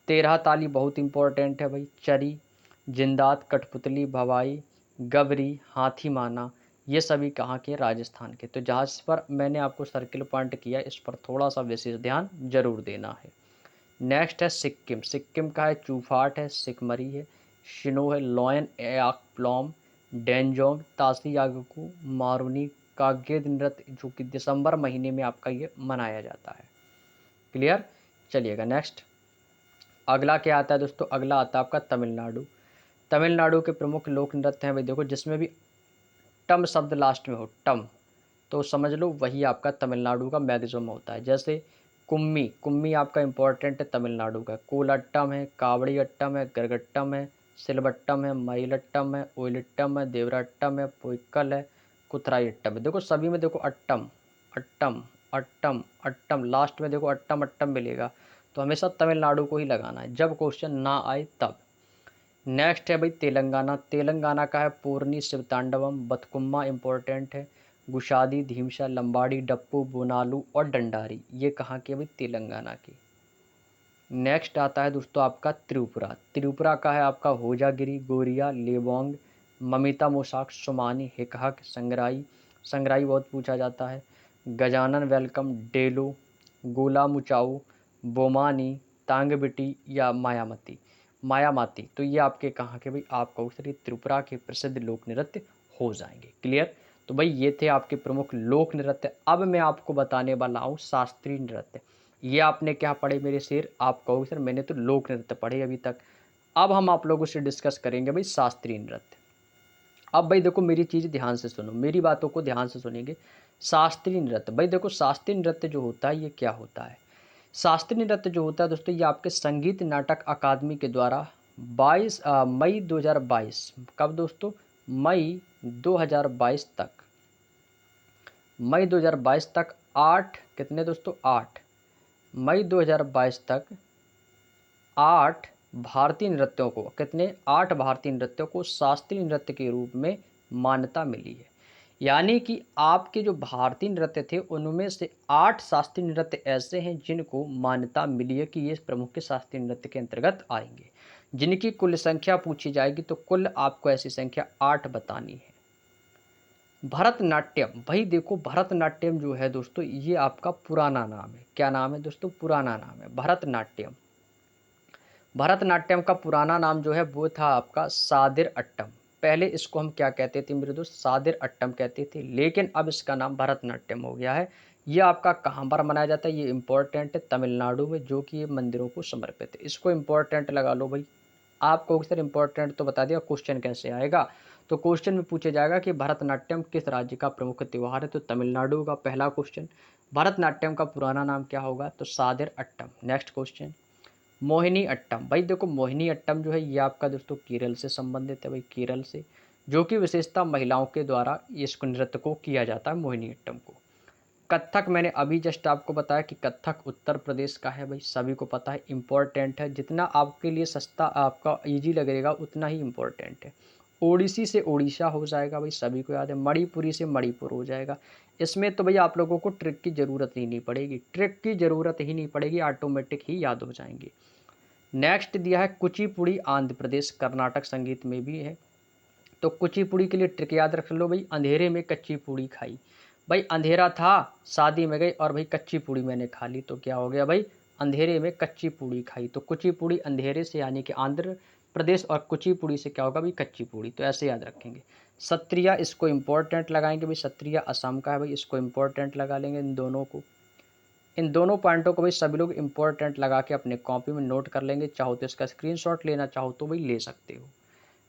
तेरह ताली बहुत इंपॉर्टेंट है भाई। चरी, जिंदात, कठपुतली, भवाई, गबरी, हाथी माना, ये सभी कहाँ के, राजस्थान के। तो जहाँ पर मैंने आपको सर्किल पॉइंट किया, इस पर थोड़ा सा विशेष ध्यान जरूर देना है। नेक्स्ट है सिक्किम। सिक्किम का है चूफाट है, सिकमरी है, शिनो है, लॉयन एआक प्लॉम, डेंजोंग, तासी यागकू, मारूनी, कागेद नृत्य, जो कि दिसंबर महीने में आपका ये मनाया जाता है। क्लियर, चलिएगा नेक्स्ट। अगला क्या आता है दोस्तों, अगला आता है आपका तमिलनाडु। तमिलनाडु के प्रमुख लोक नृत्य हैं भाई देखो, जिसमें भी टम शब्द लास्ट में हो, टम, तो समझ लो वही आपका तमिलनाडु का मैक्सिमम होता है। जैसे कुम्मी, कुम्मी आपका इंपॉर्टेंट है तमिलनाडु का। कोलाट्टम है, कावड़ी अट्टम है, गरगट्टम है, सिलबट्टम है, मयिलट्टम है, ओइलिट्टम है, देवराट्टम है, पोइक्कल है, कुथराइट्टम है। देखो सभी में देखो अट्टम अट्टम अट्टम अट्टम, लास्ट में देखो अट्टम अट्टम मिलेगा, तो हमेशा तमिलनाडु को ही लगाना है जब क्वेश्चन ना आए तब। नेक्स्ट है भाई तेलंगाना। तेलंगाना का है पूर्णी, शिवतांडवम, बतकुम्मा इंपॉर्टेंट है, गुशादी, धीमशा, लंबाड़ी, डप्पू, बोनालू और डंडारी। ये कहाँ के भाई, तेलंगाना की। नेक्स्ट आता है दोस्तों आपका त्रिपुरा। त्रिपुरा का है आपका होजागिरी, गोरिया, लेबोंग, ममिता मोसाक, सोमानी, हिकहक, संगराई। संगराई बहुत पूछा जाता है। गजानन वेलकम, डेलो, गोला मुचाऊ, बोमानी, तांगबिटी या मायामती। मायामाती, तो ये आपके कहाँ के भाई, आपका उत्तरी त्रिपुरा के प्रसिद्ध लोक नृत्य हो जाएंगे। क्लियर। तो भाई ये थे आपके प्रमुख लोक नृत्य। अब मैं आपको बताने वाला हूँ शास्त्रीय नृत्य। ये आपने क्या पढ़े मेरे शेर, आप कहोगे सर मैंने तो लोक नृत्य पढ़े अभी तक। अब हम आप लोगों से डिस्कस करेंगे भाई शास्त्रीय नृत्य। अब भाई देखो मेरी चीज़ ध्यान से सुनो, मेरी बातों को ध्यान से सुनेंगे। शास्त्रीय नृत्य, भाई देखो शास्त्रीय नृत्य जो होता है ये क्या होता है। शास्त्रीय नृत्य जो होता है दोस्तों, ये आपके संगीत नाटक अकादमी के द्वारा 22 मई 2022, कब दोस्तों, मई 2022 तक, मई 2022 तक 8 कितने दोस्तों, 8 मई 2022 तक 8 भारतीय नृत्यों को, कितने, 8 भारतीय नृत्यों को शास्त्रीय नृत्य के रूप में मान्यता मिली है। यानी कि आपके जो भारतीय नृत्य थे उनमें से 8 शास्त्रीय नृत्य ऐसे हैं जिनको मान्यता मिली है कि ये प्रमुख के शास्त्रीय नृत्य के अंतर्गत आएंगे। जिनकी कुल संख्या पूछी जाएगी तो कुल आपको ऐसी संख्या 8 बतानी है। भरतनाट्यम, भाई देखो भरतनाट्यम जो है दोस्तों ये आपका पुराना नाम है। क्या नाम है दोस्तों, पुराना नाम है भरतनाट्यम। भरतनाट्यम का पुराना नाम जो है वो था आपका सादिर अट्टम। पहले इसको हम क्या कहते थे मेरे दोस्त, सादिर अट्टम कहते थे, लेकिन अब इसका नाम भरतनाट्यम हो गया है। ये आपका कहाँ पर मनाया जाता है, ये इंपॉर्टेंट है तमिलनाडु में, जो कि ये मंदिरों को समर्पित है। इसको इंपॉर्टेंट लगा लो भाई। आपको सर इम्पोर्टेंट तो बता दिया, क्वेश्चन कैसे आएगा। तो क्वेश्चन में पूछा जाएगा कि भरतनाट्यम किस राज्य का प्रमुख त्योहार है, तो तमिलनाडु का पहला क्वेश्चन। भरतनाट्यम का पुराना नाम क्या होगा, तो सादिर अट्टम। Next question, Mohini Attam. भाई देखो मोहिनी अट्टम जो है ये आपका दोस्तों केरल से संबंधित है, भाई केरल से, जो कि विशेषता महिलाओं के द्वारा इस नृत्य को किया जाता है, मोहिनी अट्टम को। कत्थक मैंने अभी जस्ट आपको बताया कि कत्थक उत्तर प्रदेश का है, भाई सभी को पता है, इम्पोर्टेंट है, जितना आपके लिए सस्ता आपका इजी लगेगा उतना ही इम्पोर्टेंट है। ओडिसी से ओडिशा हो जाएगा, भाई सभी को याद है। मणिपुरी से मणिपुर हो जाएगा। इसमें तो भाई आप लोगों को ट्रिक की ज़रूरत ही नहीं पड़ेगी, ट्रिक की ज़रूरत ही नहीं पड़ेगी, ऑटोमेटिक ही याद हो जाएंगे। नेक्स्ट दिया है कुचिपुड़ी, आंध्र प्रदेश, कर्नाटक संगीत में भी है। तो कुचिपुड़ी के लिए ट्रिक याद रख लो भाई, अंधेरे में कच्ची पूड़ी खाई। भाई अंधेरा था, शादी में गई और भाई कच्ची पूड़ी मैंने खा ली, तो क्या हो गया भाई, अंधेरे में कच्ची पूड़ी खाई। तो कुचिपुड़ी अंधेरे से यानी कि आंध्र प्रदेश, और कुचिपुड़ी से क्या होगा भाई, कच्ची पूड़ी। तो ऐसे याद रखेंगे। सत्रिया, इसको इंपॉर्टेंट लगाएंगे भाई, सत्रिया असम का है भाई, इसको इंपॉर्टेंट लगा लेंगे इन दोनों को। इन दोनों पॉइंटों को भाई सभी लोग इंपॉर्टेंट लगा के अपने कॉपी में नोट कर लेंगे, चाहो तो इसका स्क्रीनशॉट लेना चाहो तो भाई ले सकते हो।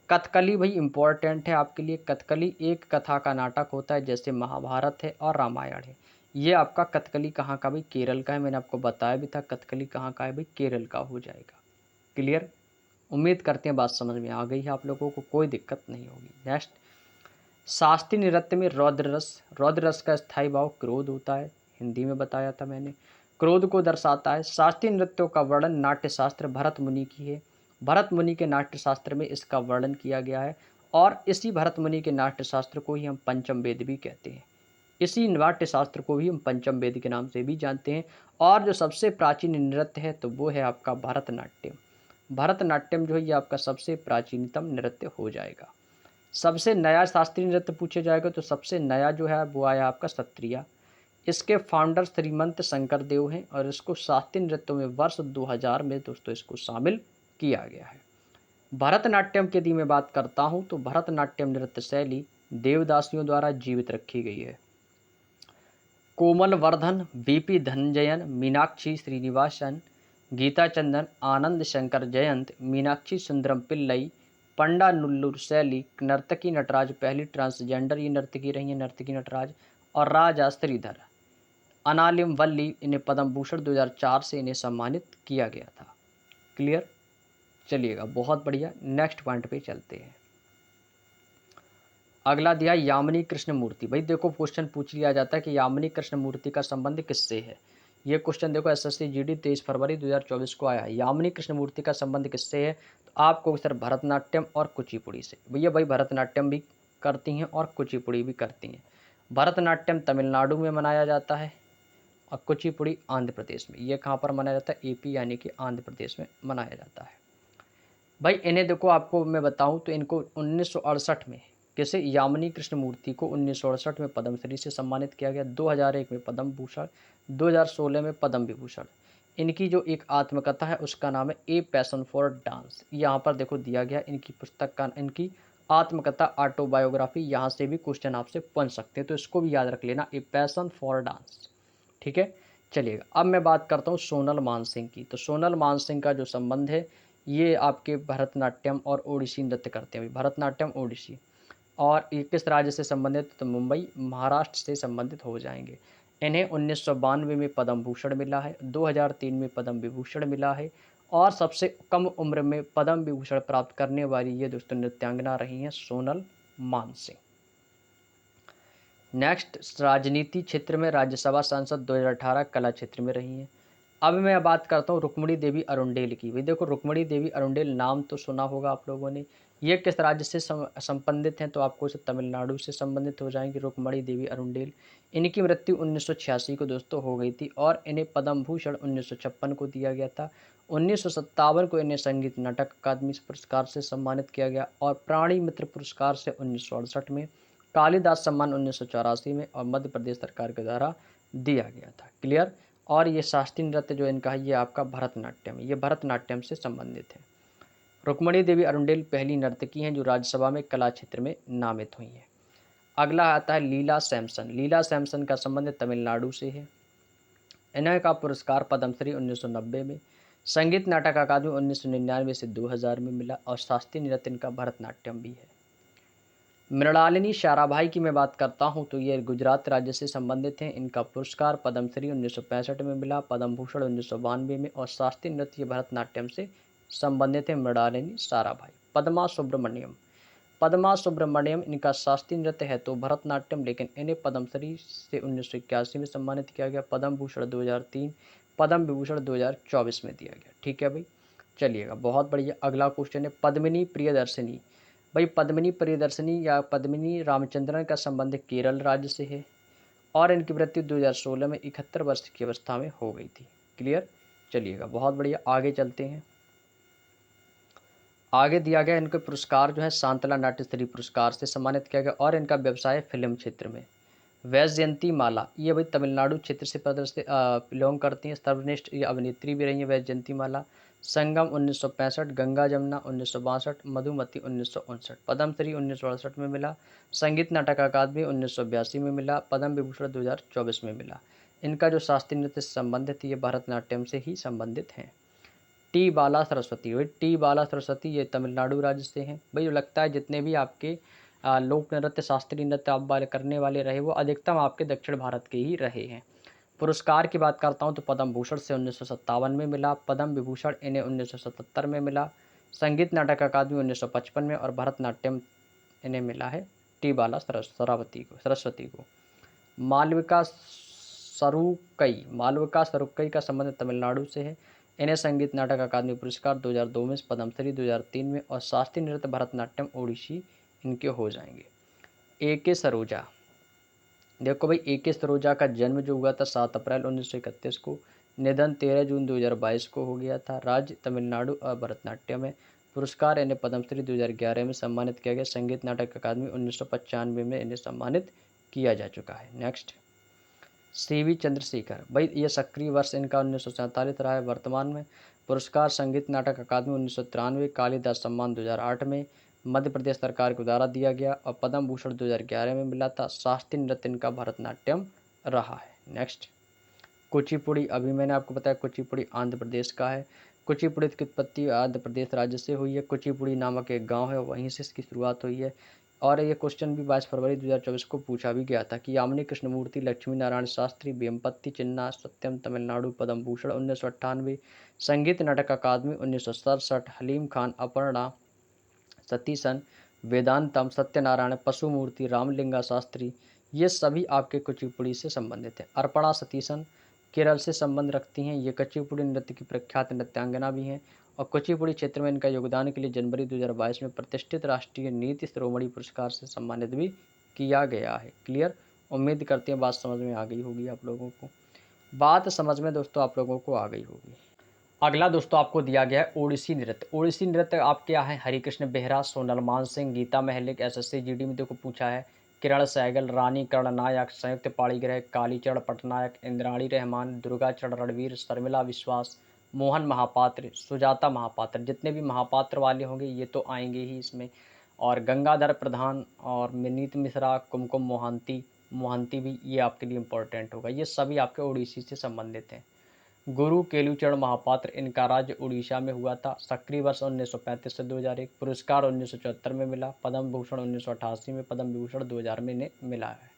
कथकली भाई इंपॉर्टेंट है आपके लिए। कथकली एक कथा का नाटक होता है, जैसे महाभारत है और रामायण है। ये आपका कथकली कहाँ का भाई, केरल का है, मैंने आपको बताया भी था कथकली कहाँ का है भाई, केरल का हो जाएगा। क्लियर, उम्मीद करते हैं बात समझ में आ गई है आप लोगों को, कोई दिक्कत नहीं होगी। नेक्स्ट, शास्त्रीय नृत्य में रौद्र रस। रौद्र रस का स्थायी भाव क्रोध होता है, हिंदी में बताया था मैंने, क्रोध को दर्शाता है। शास्त्रीय नृत्यों का वर्णन नाट्य शास्त्र भरत मुनि की है, भरत मुनि के नाट्य शास्त्र में इसका वर्णन किया गया है, और इसी भरत मुनि के नाट्य शास्त्र को ही हम पंचम वेद भी कहते हैं। इसी नाट्य शास्त्र को ही हम पंचम वेद के नाम से भी जानते हैं। और जो सबसे प्राचीन नृत्य है तो वो है आपका भरतनाट्यम। भरतनाट्यम जो है ये आपका सबसे प्राचीनतम नृत्य हो जाएगा। सबसे नया शास्त्रीय नृत्य पूछे जाएगा तो सबसे नया जो है वो आया आपका सत्रिया। इसके फाउंडर श्रीमंत शंकर देव हैं, और इसको शास्त्रीय नृत्यों में वर्ष 2000 में दोस्तों इसको शामिल किया गया है। भरतनाट्यम की यदि मैं बात करता हूं तो भरतनाट्यम नृत्य शैली देवदासियों द्वारा जीवित रखी गई है। कोमल वर्धन, बीपी धनंजयन, मीनाक्षी श्रीनिवासन, गीता चंदन, आनंद शंकर जयंत, मीनाक्षी सुंदरम पिल्लई, पंडा नुल्लुर शैली, नर्तकी नटराज, पहली ट्रांसजेंडर ये नर्तकी रही है, नर्तकी नटराज, और राजा श्रीधर अनालिम वल्ली, इन्हें पद्म भूषण 2004 से इन्हें सम्मानित किया गया था। क्लियर, चलिएगा बहुत बढ़िया, नेक्स्ट पॉइंट पे चलते हैं। अगला दिया यामिनी कृष्ण मूर्ति। भाई देखो क्वेश्चन पूछ लिया जाता है कि यामिनी कृष्ण मूर्ति का संबंध किससे है। ये क्वेश्चन देखो एसएससी जीडी 23 फरवरी 2024 को आया है। यामिनी कृष्ण मूर्ति का संबंध किससे है, तो आपको सर भरतनाट्यम और कुचिपुड़ी से। भैया भाई भरतनाट्यम भी करती हैं और कुचिपुड़ी भी करती हैं। भरतनाट्यम तमिलनाडु में मनाया जाता है और कुचिपुड़ी आंध्र प्रदेश में। ये कहाँ पर मनाया जाता है, एपी यानी कि आंध्र प्रदेश में मनाया जाता है। भाई इन्हें देखो आपको मैं बताऊं तो इनको 1968 में, किसे, यामिनी कृष्ण मूर्ति को 1968 में पद्मश्री से सम्मानित किया गया, 2001 में पद्म भूषण, 2016 में पद्म विभूषण। इनकी जो एक आत्मकथा है उसका नाम है ए पैशन फॉर डांस। यहाँ पर देखो दिया गया इनकी पुस्तक का, इनकी आत्मकथा ऑटोबायोग्राफी, यहाँ से भी क्वेश्चन आपसे बन सकते हैं, तो इसको भी याद रख लेना, ए पैशन फॉर डांस। ठीक है, चलिएगा अब मैं बात करता हूँ सोनल मानसिंह की। तो सोनल मानसिंह का जो संबंध है ये आपके भरतनाट्यम और ओडिसी नृत्य करते हैं, भरतनाट्यम ओडिसी। और ये किस राज्य से संबंधित, तो मुंबई महाराष्ट्र से संबंधित हो जाएंगे। इन्हें 1992 में पद्म भूषण मिला है, 2003 में पद्म विभूषण मिला है, और सबसे कम उम्र में पद्म विभूषण प्राप्त करने वाली ये दोस्तों नृत्यांगना रही हैं सोनल मानसिंह। नेक्स्ट, राजनीति क्षेत्र में राज्यसभा सांसद 2018, कला क्षेत्र में रही हैं। अब मैं बात करता हूँ रुक्मणी देवी अरुंडेल की। भाई देखो रुक्मणी देवी अरुंडेल नाम तो सुना होगा आप लोगों ने। ये किस राज्य से संबंधित हैं, तो आपको इसे तमिलनाडु से संबंधित हो जाएंगी रुक्मणी देवी अरुंडेल। इनकी मृत्यु 1986 को दोस्तों हो गई थी, और इन्हें पद्म भूषण 1956 को दिया गया था। 1957 को इन्हें संगीत नाटक अकादमी पुरस्कार से सम्मानित किया गया, और प्राणी मित्र पुरस्कार से 1968 में, कालिदास सम्मान 1984 में, और मध्य प्रदेश सरकार के द्वारा दिया गया था। क्लियर, और ये शास्त्रीय नृत्य जो इनका है ये आपका भरतनाट्यम, ये भरतनाट्यम से संबंधित है। रुक्मणी देवी अरुंडेल पहली नर्तकी हैं जो राज्यसभा में कला क्षेत्र में नामित हुई हैं। अगला आता है लीला सैमसन। लीला सैमसन का संबंध तमिलनाडु से है। इन्हें का पुरस्कार पद्मश्री 1990 में, संगीत नाटक अकादमी 1999 से 2000 में मिला और शास्त्रीय नृत्य इनका भरतनाट्यम भी है। मृणालिनी साराभाई की मैं बात करता हूँ तो ये गुजरात राज्य से संबंधित हैं। इनका पुरस्कार पद्मश्री 1965 में मिला, पद्म भूषण 1992 में और शास्त्रीय नृत्य भरतनाट्यम से संबंधित है मृणालिनी साराभाई। पद्मा सुब्रमण्यम इनका शास्त्रीय नृत्य है तो भरतनाट्यम, लेकिन इन्हें पद्मश्री से 1981 में सम्मानित किया गया, पद्म भूषण 2003, पद्म विभूषण 2024 में दिया गया। ठीक है भाई, चलिएगा बहुत बढ़िया। अगला क्वेश्चन है पद्मिनी प्रियदर्शिनी। भाई पद्मिनी प्रियदर्शिनी या पद्मिनी रामचंद्रन का संबंध केरल राज्य से है और इनकी मृत्यु 2016 में 71 वर्ष की अवस्था में हो गई थी। क्लियर, चलिएगा बहुत बढ़िया। आगे चलते हैं। आगे दिया गया इनको पुरस्कार जो है शांतला नाट्यश्री पुरस्कार से सम्मानित किया गया और इनका व्यवसाय फिल्म क्षेत्र में। वैजयंती माला ये भाई तमिलनाडु क्षेत्र से प्रदर्शित बिलोंग करती हैं। सर्वश्रेष्ठ ये अभिनेत्री भी रही हैं वैजयंती माला। संगम 1965, गंगा जमुना 1962, मधुमती 1959, पद्मश्री 1968 में मिला, संगीत नाटक अकादमी 1982 में मिला, पद्म विभूषण 2024 में मिला। इनका जो शास्त्रीय नृत्य से संबंधित है ये भरतनाट्यम से ही संबंधित हैं। टी बाला सरस्वती, भाई टी बाला सरस्वती ये तमिलनाडु राज्य से हैं। भाई लगता है जितने भी आपके लोक नृत्य शास्त्रीय नृत्य आप वाले करने वाले रहे वो अधिकतम आपके दक्षिण भारत के ही रहे हैं। पुरस्कार की बात करता हूँ तो पद्म भूषण से 1957 में मिला, पद्म विभूषण इन्हें 1977 में मिला, संगीत नाटक अकादमी 1955 में और भरतनाट्यम इन्हें मिला है टी बाला सरस्वती को। मालविका सरुक्कई का संबंध तमिलनाडु से है। इन्हें संगीत नाटक अकादमी पुरस्कार 2002 में, पद्मश्री 2003 में और शास्त्रीय नृत्य भरतनाट्यम ओडिसी इनके हो जाएंगे। ए के सरोजा, देखो भाई ए के सरोजा का जन्म जो हुआ था 7 अप्रैल 1931 को, निधन 13 जून 2022 को हो गया था। राज्य तमिलनाडु और भरतनाट्यम है। पुरस्कार इन्हें पद्मश्री 2011 में सम्मानित किया गया, संगीत नाटक अकादमी 1995 में इन्हें सम्मानित किया जा चुका है। नेक्स्ट सीवी चंद्रशेखर, भाई ये सक्रिय वर्ष इनका 1947 रहा है। वर्तमान में पुरस्कार संगीत नाटक अकादमी 1993, कालिदास सम्मान 2008 में मध्य प्रदेश सरकार के द्वारा दिया गया और पद्म भूषण 2011 में मिला था। शास्त्रीय नृत्य इनका भरतनाट्यम रहा है। नेक्स्ट कुचिपुड़ी, अभी मैंने आपको बताया कुचिपुड़ी आंध्र प्रदेश का है। कुचिपुड़ी की उत्पत्ति आंध्र प्रदेश राज्य से हुई है। कुचिपुड़ी नामक एक गांव है, वहीं से इसकी शुरुआत हुई है। और ये क्वेश्चन भी 22 फरवरी 2024 को पूछा भी गया था कि यामिनी कृष्णमूर्ति, लक्ष्मी नारायण शास्त्री, वेम्पति चिन्ना, सत्यम तमिलनाडु, पद्म भूषण 1998, संगीत नाटक अकादमी 1967, हलीम खान, अपर्णा सतीशन, वेदांतम, सत्यनारायण, पशुमूर्ति, रामलिंगा शास्त्री, ये सभी आपके कुचिपुड़ी से संबंधित हैं। अर्पणा सतीशन केरल से संबंध रखती हैं। ये कुचिपुड़ी नृत्य की प्रख्यात नृत्यांगना भी हैं और कुचिपुड़ी क्षेत्र में इनका योगदान के लिए जनवरी 2022 में प्रतिष्ठित राष्ट्रीय नीति शिरोमणि पुरस्कार से सम्मानित भी किया गया है। क्लियर, उम्मीद करते हैं बात समझ में आ गई होगी आप लोगों को। बात समझ में दोस्तों आप लोगों को आ गई होगी। अगला दोस्तों आपको दिया गया है ओडिसी नृत्य। ओडिसी नृत्य आपके यहाँ है हरिकृष्ण बेहरा, सोनल मानसिंह, गीता महलिक, एसएससी जीडी में देखो पूछा है, किरण सहगल, रानी कर्ण नायक, संयुक्त पाणिग्रह, कालीचरण पटनायक, इंद्राणी रहमान, दुर्गाचरण रणवीर, शर्मिला विश्वास, मोहन महापात्र, सुजाता महापात्र। जितने भी महापात्र वाले होंगे ये तो आएंगे ही इसमें। और गंगाधर प्रधान और मिनीत मिश्रा, कुमकुम मोहंती मोहंती भी ये आपके लिए इंपॉर्टेंट होगा। ये सभी आपके ओडिसी से संबंधित हैं। गुरु केलुचरण महापात्र, इनका राज्य उड़ीसा में हुआ था। सक्रिय वर्ष 1935 से 2001, पुरस्कार 1974 में मिला, पद्म भूषण 1988 में, पद्म विभूषण 2000 में इन्हें मिला है।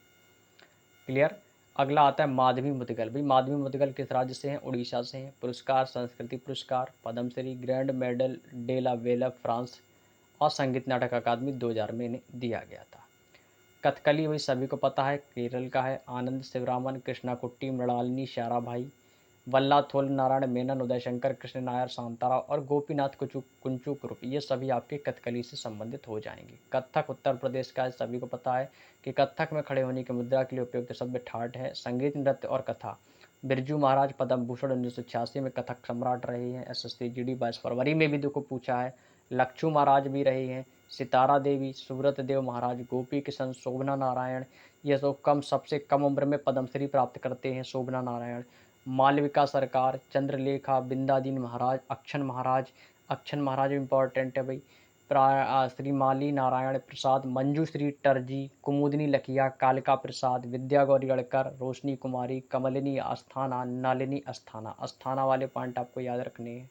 क्लियर। अगला आता है माधवी मुदगल। भाई माधवी मुदगल किस राज्य से हैं? उड़ीसा से हैं। पुरस्कार Sanskriti Puraskar, Padma Shri, grand medal de la Ville France और संगीत नाटक अकादमी 2000 में इन्हें दिया गया था। कथकली भाई सभी को पता है, केरल का है। आनंद शिवरामन, कृष्णा कुट्टी, मृणालिनी साराभाई, वल्लाथोल नारायण मेनन, उदय शंकर, कृष्ण नायर, शांताराव और गोपीनाथ कुंचू ग्रुप, ये सभी आपके कथकली से संबंधित हो जाएंगे। कथक उत्तर प्रदेश का है, सभी को पता है कि कथक में खड़े होने की मुद्रा के लिए उपयुक्त शब्द ठाठ है। संगीत नृत्य और कथा, बिरजू महाराज पद्म भूषण 1986 में कथक सम्राट रहे हैं। एसएससी जीडी 22 फरवरी में भी देखो पूछा है। लक्ष्मू महाराज भी रहे हैं। सितारा देवी, सूरत देव महाराज, गोपी किशन, शोभना नारायण, ये तो सबसे कम उम्र में पद्मश्री प्राप्त करते हैं शोभना नारायण। मालविका सरकार, चंद्रलेखा, बिंदादीन महाराज, अक्षन महाराज इंपॉर्टेंट है भाई। श्री माली नारायण प्रसाद, मंजूश्री टर्जी, कुमुदनी लखिया, कालिका प्रसाद, विद्या गौरी अड़कर, रोशनी कुमारी, कमलिनी अस्थाना, नलिनी अस्थाना। अस्थाना वाले पॉइंट आपको याद रखने हैं।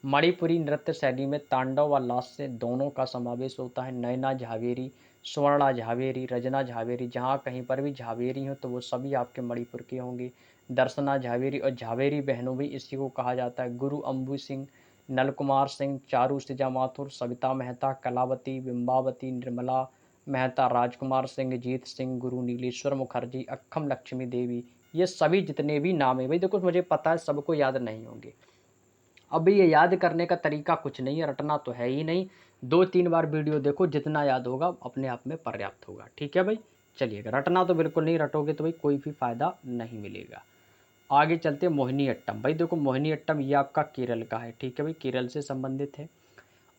मणिपुरी नृत्य शैली में तांडव व लास्य दोनों का समावेश होता है। नयना झावेरी, स्वर्णा झावेरी, रजना झावेरी, जहाँ कहीं पर भी झावेरी हो तो वो सभी आपके मणिपुर के होंगे। दर्शना झावेरी और झावेरी बहनों भी इसी को कहा जाता है। गुरु अम्बू सिंह, नलकुमार सिंह, चारू सिजा माथुर, सविता मेहता, कलावती, बिंबावती, निर्मला मेहता, राजकुमार सिंह, जीत सिंह, गुरु नीलेश्वर मुखर्जी, अक्खम लक्ष्मी देवी, ये सभी जितने भी नाम है भाई देखो मुझे पता है सबको याद नहीं होंगे। अब ये याद करने का तरीका कुछ नहीं है, रटना तो है ही नहीं। 2-3 बार वीडियो देखो, जितना याद होगा अपने आप में पर्याप्त होगा। ठीक है भाई, चलिएगा। रटना तो बिल्कुल नहीं, रटोगे तो भाई कोई भी फायदा नहीं मिलेगा। आगे चलते हैं मोहिनी अट्टम। भाई देखो मोहिनी अट्टम ये आपका केरल का है। ठीक है भाई, केरल से संबंधित है।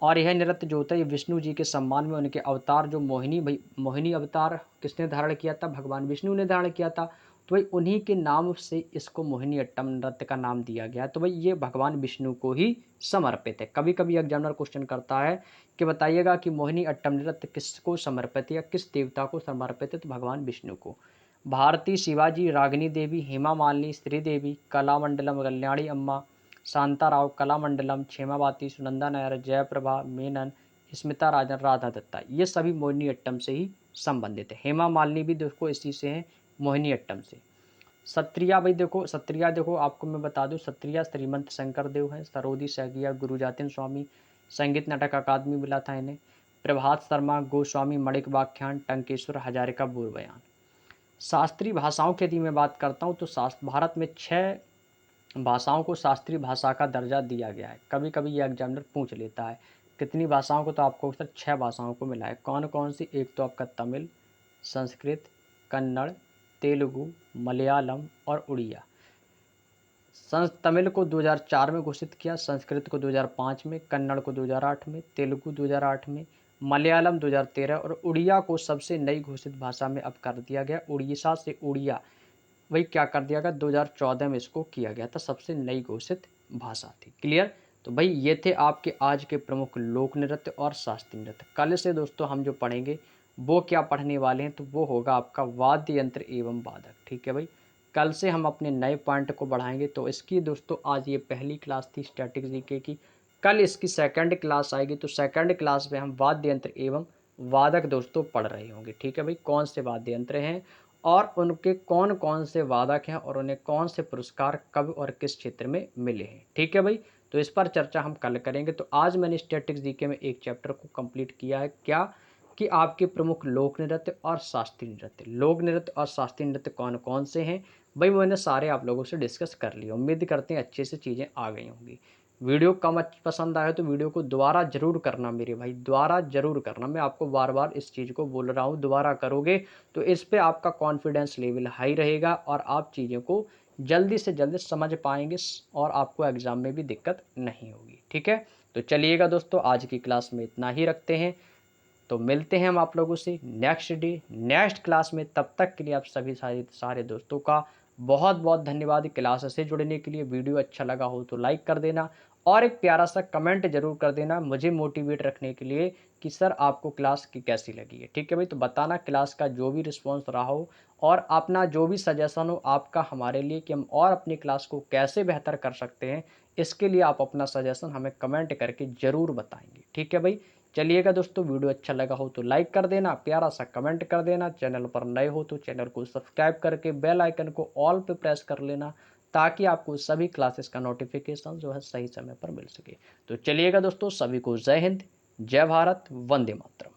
और यह नृत्य जो होता है ये विष्णु जी के सम्मान में उनके अवतार जो मोहिनी, भाई मोहिनी अवतार किसने धारण किया था? भगवान विष्णु ने धारण किया था। तो भाई उन्हीं के नाम से इसको मोहिनी अट्टम नृत्य का नाम दिया गया। तो भाई ये भगवान विष्णु को ही समर्पित है। कभी कभी एग्जामिनर क्वेश्चन करता है कि बताइएगा कि मोहिनी अट्टम नृत्य किसको समर्पित है या किस देवता को समर्पित है? तो भगवान विष्णु को। भारती, शिवाजी, रागिनी देवी, हेमा मालिनी, श्रीदेवी, कलामंडलम, कल्याणी अम्मा, शांताराव, कलामंडलम, क्षेमावती, सुनंदा नायर, जयप्रभा मेनन, स्मिता राजन, राधा दत्ता, ये सभी मोहिनी अट्टम से ही संबंधित है। हेमा मालिनी भी देखो इसी से है, मोहिनी अट्टम से। सत्रिया, भाई देखो सत्रिया देखो आपको मैं बता दूं, सत्रिया श्रीमंत शंकर देव है, सरोदी सहगिया, गुरुजातिन स्वामी, संगीत नाटक अकादमी मिला था इन्हें। प्रभात शर्मा, गोस्वामी मणिक व्याख्यान, टंकेश्वर हजारिका बोल बयान। शास्त्रीय भाषाओं की यदि मैं बात करता हूँ तो भारत में 6 भाषाओं को शास्त्रीय भाषा का दर्जा दिया गया है। कभी कभी ये एग्जामिनर पूछ लेता है कितनी भाषाओं को, तो आपको सर 6 भाषाओं को मिला है। कौन कौन सी? एक तो आपका तमिल, संस्कृत, कन्नड़, तेलुगु, मलयालम और उड़िया। तमिल को 2004 में घोषित किया, संस्कृत को 2005 में, कन्नड़ को 2008 में, तेलुगु 2008 में, मलयालम 2013 और उड़िया को सबसे नई घोषित भाषा में अब कर दिया गया। उड़ीसा से उड़िया वही क्या कर दिया गया, 2014 में इसको किया गया था, सबसे नई घोषित भाषा थी। क्लियर? तो भाई ये थे आपके आज के प्रमुख लोक नृत्य और शास्त्रीय नृत्य। कल से दोस्तों हम जो पढ़ेंगे वो क्या पढ़ने वाले हैं, तो वो होगा आपका वाद्य यंत्र एवं वादक। ठीक है भाई, कल से हम अपने नए पॉइंट को बढ़ाएंगे। तो इसकी दोस्तों आज ये पहली क्लास थी स्टैटिक जीके की, कल इसकी सेकंड क्लास आएगी। तो सेकंड क्लास में हम वाद्य यंत्र एवं वादक दोस्तों पढ़ रहे होंगे। ठीक है भाई, कौन से वाद्य यंत्र हैं और उनके कौन कौन से वादक हैं और उन्हें कौन से पुरस्कार कब और किस क्षेत्र में मिले हैं। ठीक है भाई, तो इस पर चर्चा हम कल करेंगे। तो आज मैंने स्टैटिक्स जीके में एक चैप्टर को कंप्लीट किया है, क्या कि आपके प्रमुख लोक नृत्य और शास्त्रीय नृत्य। लोक नृत्य और शास्त्रीय नृत्य कौन कौन से हैं भाई, मैंने सारे आप लोगों से डिस्कस कर लिया। उम्मीद करते हैं अच्छे से चीज़ें आ गई होंगी। वीडियो कम पसंद आया तो वीडियो को दोबारा जरूर करना मेरे भाई, दोबारा जरूर करना। मैं आपको बार बार इस चीज़ को बोल रहा हूँ, दोबारा करोगे तो इस पे आपका कॉन्फिडेंस लेवल हाई रहेगा और आप चीज़ों को जल्दी से जल्दी समझ पाएंगे और आपको एग्ज़ाम में भी दिक्कत नहीं होगी। ठीक है, तो चलिएगा दोस्तों, आज की क्लास में इतना ही रखते हैं। तो मिलते हैं हम आप लोगों से नेक्स्ट डे नेक्स्ट क्लास में। तब तक के लिए आप सभी सारे दोस्तों का बहुत बहुत धन्यवाद क्लास से जुड़ने के लिए। वीडियो अच्छा लगा हो तो लाइक कर देना और एक प्यारा सा कमेंट जरूर कर देना मुझे मोटिवेट रखने के लिए कि सर आपको क्लास की कैसी लगी है। ठीक है भाई, तो बताना क्लास का जो भी रिस्पॉन्स रहा हो और अपना जो भी सजेशन हो आपका हमारे लिए कि हम और अपनी क्लास को कैसे बेहतर कर सकते हैं, इसके लिए आप अपना सजेशन हमें कमेंट करके ज़रूर बताएंगे। ठीक है भाई, चलिएगा दोस्तों, वीडियो अच्छा लगा हो तो लाइक कर देना, प्यारा सा कमेंट कर देना, चैनल पर नए हो तो चैनल को सब्सक्राइब करके बेल आइकन को ऑल पे प्रेस कर लेना ताकि आपको सभी क्लासेस का नोटिफिकेशन जो है सही समय पर मिल सके। तो चलिएगा दोस्तों, सभी को जय हिंद, जय भारत, वंदे मातरम।